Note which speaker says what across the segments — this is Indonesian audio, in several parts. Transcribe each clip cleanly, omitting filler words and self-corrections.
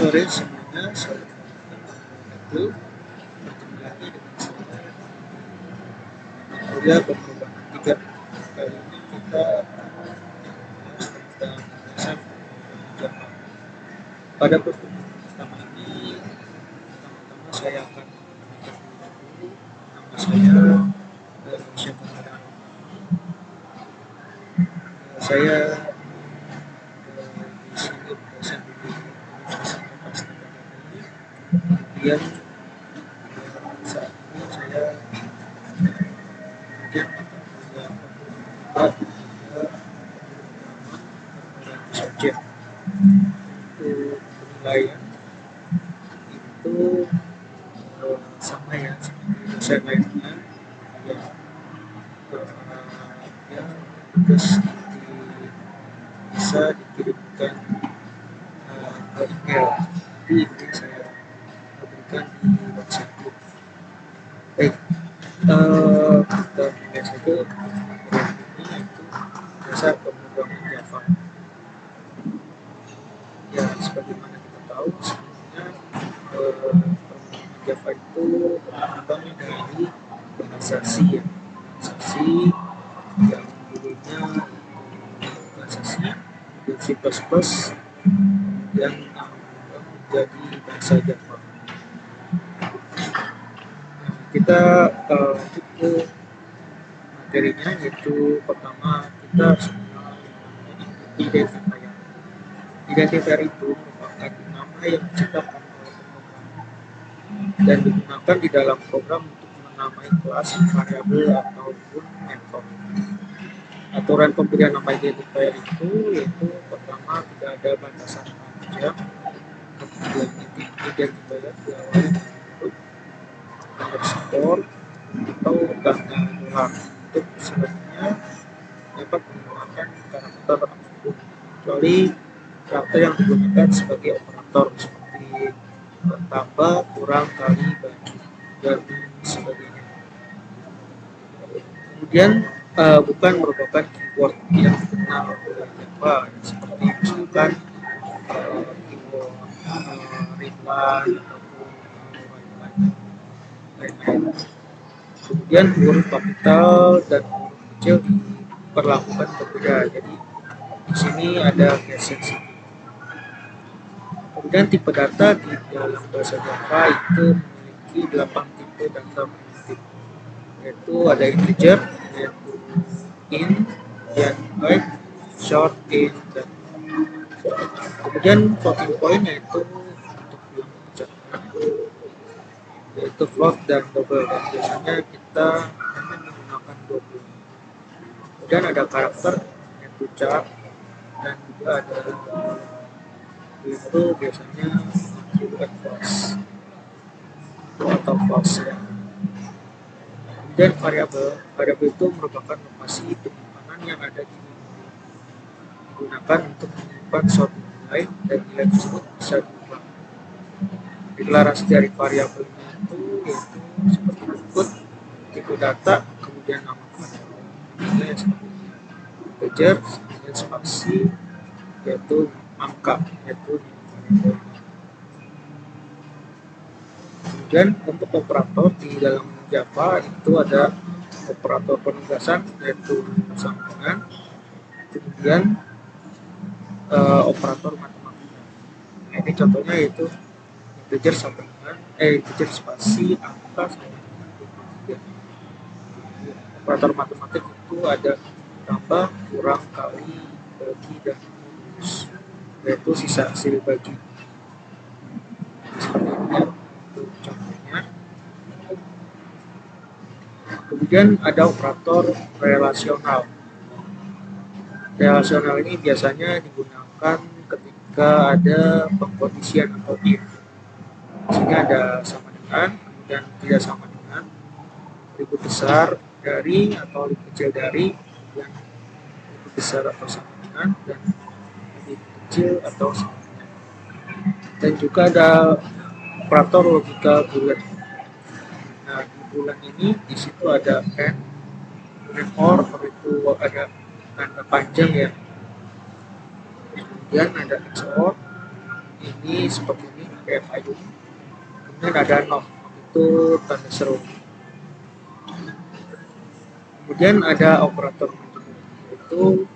Speaker 1: sore semuanya, sore itu bertemu lagi dengan saya kuliah perkembangan 3. Kali ini kita bahas tentang dasar Java. Pada pertemuan pertama ini, pertama-tama saya akan mengenalkan dulu nama saya, siapa saya di sini dosen di Universitas Negara ini. Kemudian saat ini saya mungkin akan melihat subjek untuk penilaian itu sama ya seperti dosen lainnya yang ya tugas bisa dikirimkan ke email, tapi ini saya berikan di WhatsApp group. Baik, kita mulai saja materi ini, yaitu dasar pemrograman Java. Ya, sebagaimana kita tahu sebenarnya pemrograman Java itu berkembang dari bahasa C ya, bahasa C yang dulunya bahasa C dan C++ yang menjadi bahasa Java. Kita lanjut ke materinya, yaitu pertama kita harus mengenal identifier. Identifier itu merupakan nama yang diciptakan oleh pemrogram dan digunakan di dalam program untuk menamai kelas, variabel ataupun method. Aturan pemberian nama identifier itu yaitu pertama tidak ada batasan panjang, kemudian identifier diawali dengan huruf, underscore atau tanda dolar. Untuk selanjutnya dapat menggunakan karakter apapun kecuali karakter yang digunakan sebagai operator seperti tambah, kurang, kali, bagi, dan sebagainya. Kemudian bukan merupakan keyword yang dikenal oleh Java seperti misalkan keyword reply ataupun lain-lain. Kemudian huruf kapital dan huruf kecil diperlakukan berbeda. Jadi di sini ada case sensitive. Kemudian tipe data di dalam bahasa Java itu memiliki 8 tipe data primitif, yaitu ada integer, yaitu int, dan byte, short, int, dan kemudian floating point yaitu untuk bilang pecahan, yaitu float dan double, dan biasanya kita hanya menggunakan 20. Kemudian ada karakter yaitu char, dan juga ada itu biasanya menggunakan false atau false ya. Kemudian variabel itu merupakan lokasi penyimpanan yang ada di memori, digunakan untuk menyimpan suatu nilai dan nilai tersebut bisa diubah. Deklarasi dari variabelnya itu yaitu seperti berikut: tipe data, kemudian nama variabel, nilai seperti integer, kemudian spasi yaitu angka, yaitu variabel. Kemudian untuk operator di dalam Java itu ada operator penugasan yaitu sama dengan, kemudian operator matematika. Nah, ini contohnya yaitu integer sama dengan integer spasi angka sama dengan 23. Operator matematik itu ada tambah, kurang, kali, bagi, dan rumus, yaitu sisa hasil bagi. Seperti ini untuk contohnya. Kemudian ada operator relasional. Relasional ini biasanya digunakan ketika ada pengkondisian atau if. Sini ada sama dengan, kemudian tidak sama dengan, lebih besar dari atau lebih kecil dari, dan lebih besar atau sama dengan, dan lebih kecil atau sama dengan. Dan juga ada operator logika boolean. Nah, di boolean ini di situ ada and, kemudian or itu ada tanda panjang ya. Kemudian ada XOR, ini seperti ini kayak payung. Kemudian ada knob, itu tanda seru. Kemudian ada operator itu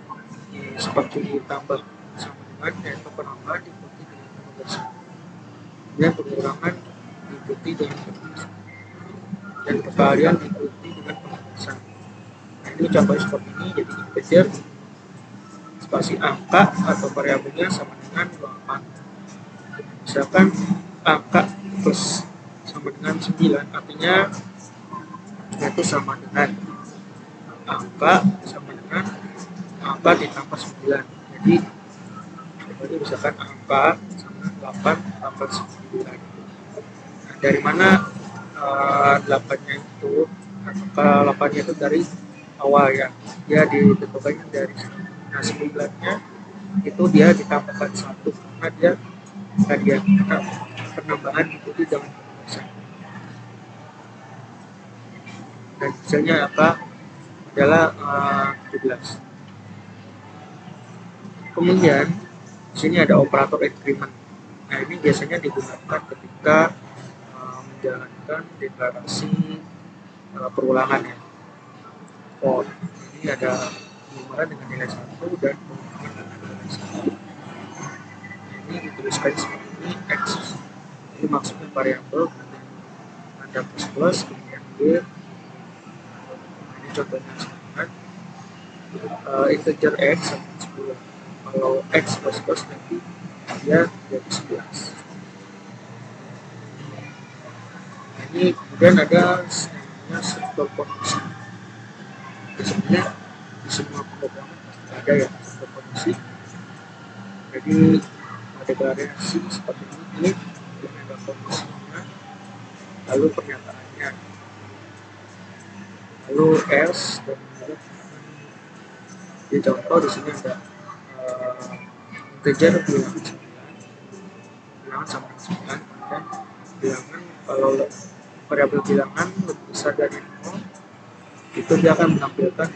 Speaker 1: seperti tambah sama dengan yaitu penambahan diikuti dengan penugasan. Kemudian pengurangan diikuti dengan penugasan. Dan kekalian diikuti dengan penugasan. Nah, ini contohnya seperti ini, jadi integer spasi angka atau variabelnya sama dengan 8. Misalkan angka plus sama dengan 9, artinya itu sama dengan angka sama dengan angka ditambah 9. Jadi misalkan angka sama dengan 8 tambah 9. Nah, dari mana 8-nya itu, angka 8-nya itu dari awal ya, dia ditentukannya dari sini. Nah, 9-nya itu dia ditambahkan 1 karena dia hadiah, karena penambahan itu dengan penugasan. Dan hasilnya apa adalah 17. Kemudian di sini ada operator increment. Nah, ini biasanya digunakan ketika menjalankan deklarasi perulangan ya. Oh, ini ada pengulangan dengan nilai 1 dan pengulangan dengan nilai 1. Ini dituliskan seperti ini X. Ini maksudnya variabel dengan tanda plus kemudian B. Ini contohnya misalkan integer X sama 10. Kalau X plus nanti dia jadi 11. Nah, ini kemudian ada namanya struktur kondisi. Biasanya di semua pemrograman pasti ada ya struktur kondisi. Jadi deklarasi seperti ini ada kondisinya, lalu pernyataannya, lalu else, dan di contoh di sini ada integer bilangan sama dengan 9, kemudian bilangan kalau variabel bilangan lebih besar dari 0 itu dia akan menampilkan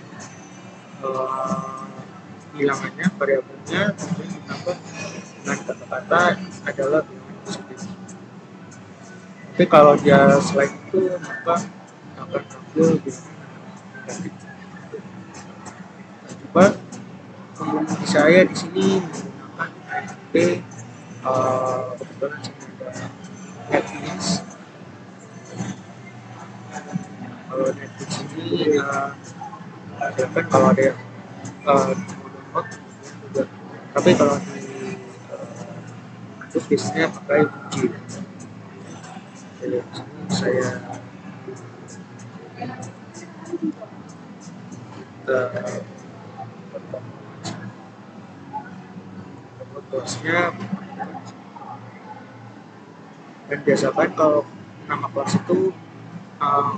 Speaker 1: bilangannya, variabelnya, kemudian ditambah dengan kata-kata adalah bilangan positif. Tapi kalau dia selain itu maka akan tampil bilangan negatif. Coba pengemudi saya di sini menggunakan AMP, kebetulan sini ada Netflix. Kalau Netflix ini silakan kalau ada yang download juga. Tapi kalau di itu biasanya pakai kunci. Jadi sini saya kelasnya, dan biasakan kalau nama kelas itu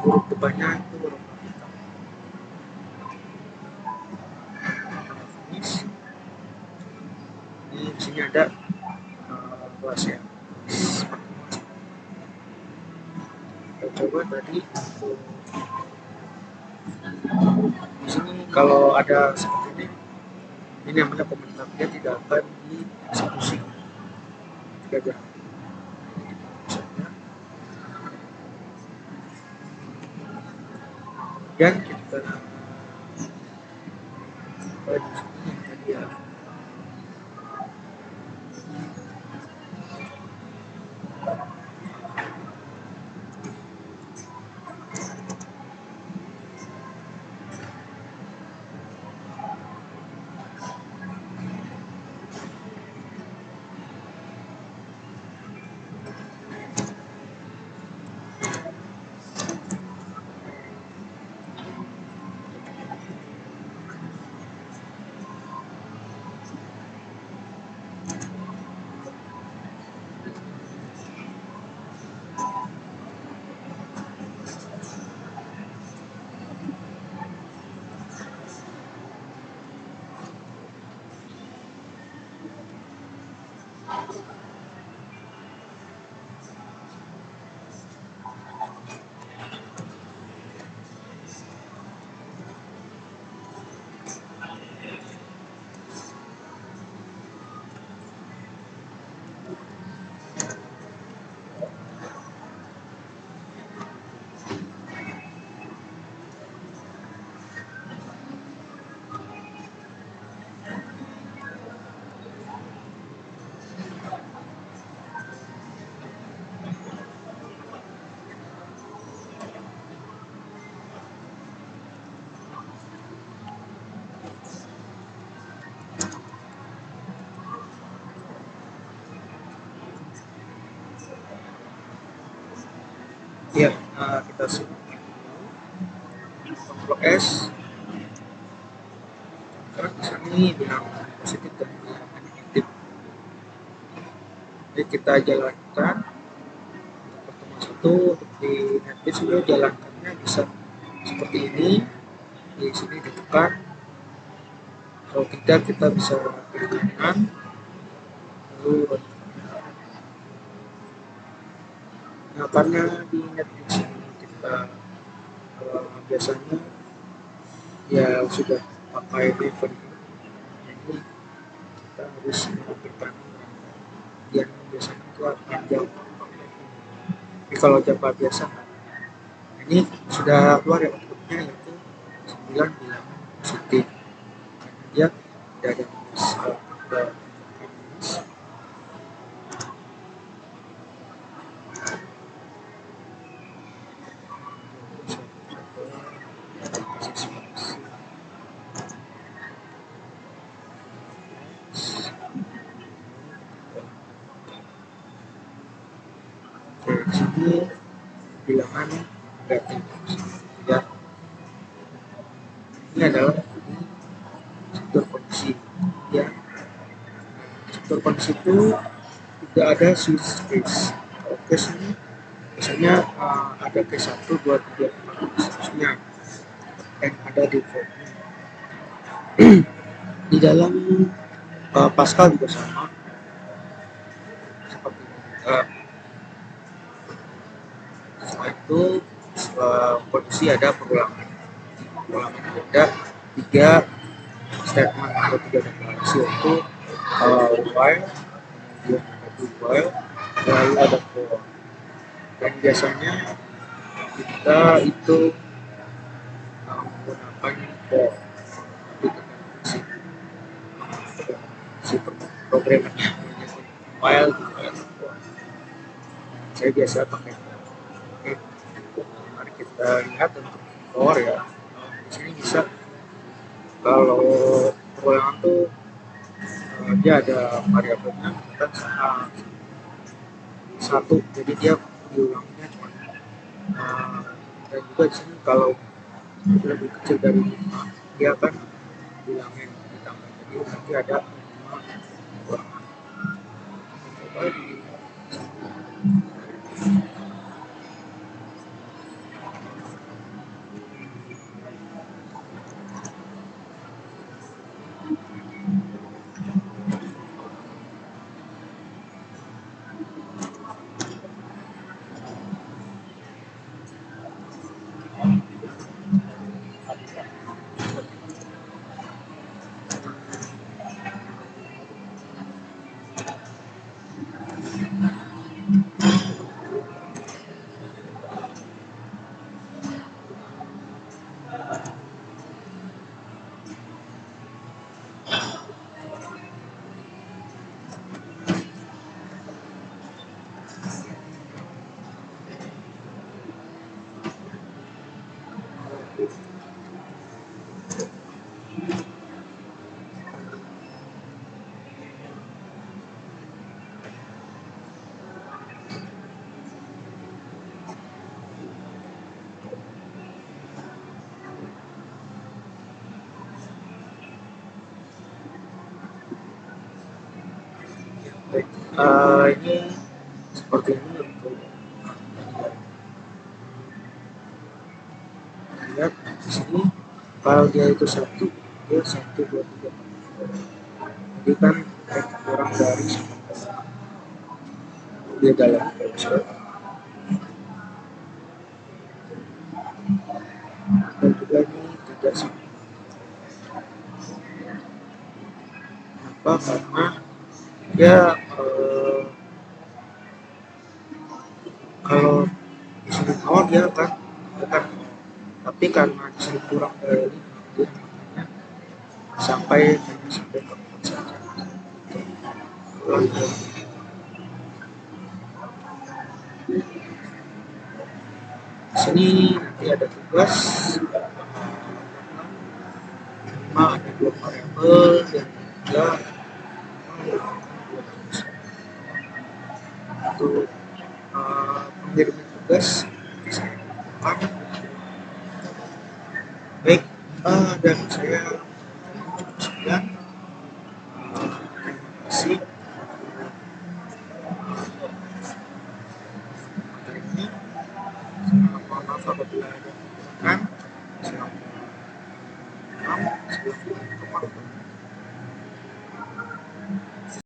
Speaker 1: huruf depannya itu huruf kapital. Ini di sini ada kelasnya. Kita coba tadi di sini kalau ada seperti ini namanya komentarnya tidak akan dieksekusi. Tidak. Dan kita tadi ya. Ya, kita simak Ctrl S. Sekarang di sini bilang positif dan bilang negatif. Jadi kita jalankan untuk pertemuan satu, untuk di Netflix juga jalankannya bisa seperti ini. Di sini ditekan. Kalau tidak kita bisa klik kanan, lalu nah, karena di Netflix ini kita biasanya ya sudah pakai event, jadi kita harus melakukan yang biasanya itu akan jam. Tapi kalau jam biasa ini sudah keluar ya outputnya, yaitu 9 bilangan positif, karena dia tidak ada minus. Oke, di sini bilangan negatif ya. Ini adalah struktur kondisi ya. Struktur kondisi itu tidak ada switch case. Kalau case ini biasanya ada case 1, 2, 3, 4 seterusnya, dan ada defaultnya. Di dalam Pascal juga sama seperti ini. Setelah itu kondisi ada perulangan. Perulangan ada 3 statement atau 3 deklarasi, yaitu while, kemudian ada do while, lalu ada for. Dan biasanya kita itu menggunakan for di si programmernya, while for. Saya biasa pakai for. Oke, mari kita lihat untuk for ya. Di sini bisa, kalau perulangan tuh dia ada variabelnya misalkan satu, jadi dia diulangnya cuma dan juga di sini kalau lebih kecil dari 5 dia akan bilangin ditambah, jadi nanti ada 5 ulangan. Coba di ini seperti ini untuk lihat di sini. Kalau dia itu satu, dia 1, 2, 3, 4, jadi kan kurang dari 9 dia dalam browser. Dan juga ini tidak sama. Kenapa? Karena dia kalau di sini awal dia akan tekan, tapi karena di sini kurang dari 5 dia makanya sampai hanya sampai ke 4 saja. Lalu di sini nanti ada tugas 5, ada 2 variabel dan juga untuk pengiriman tugas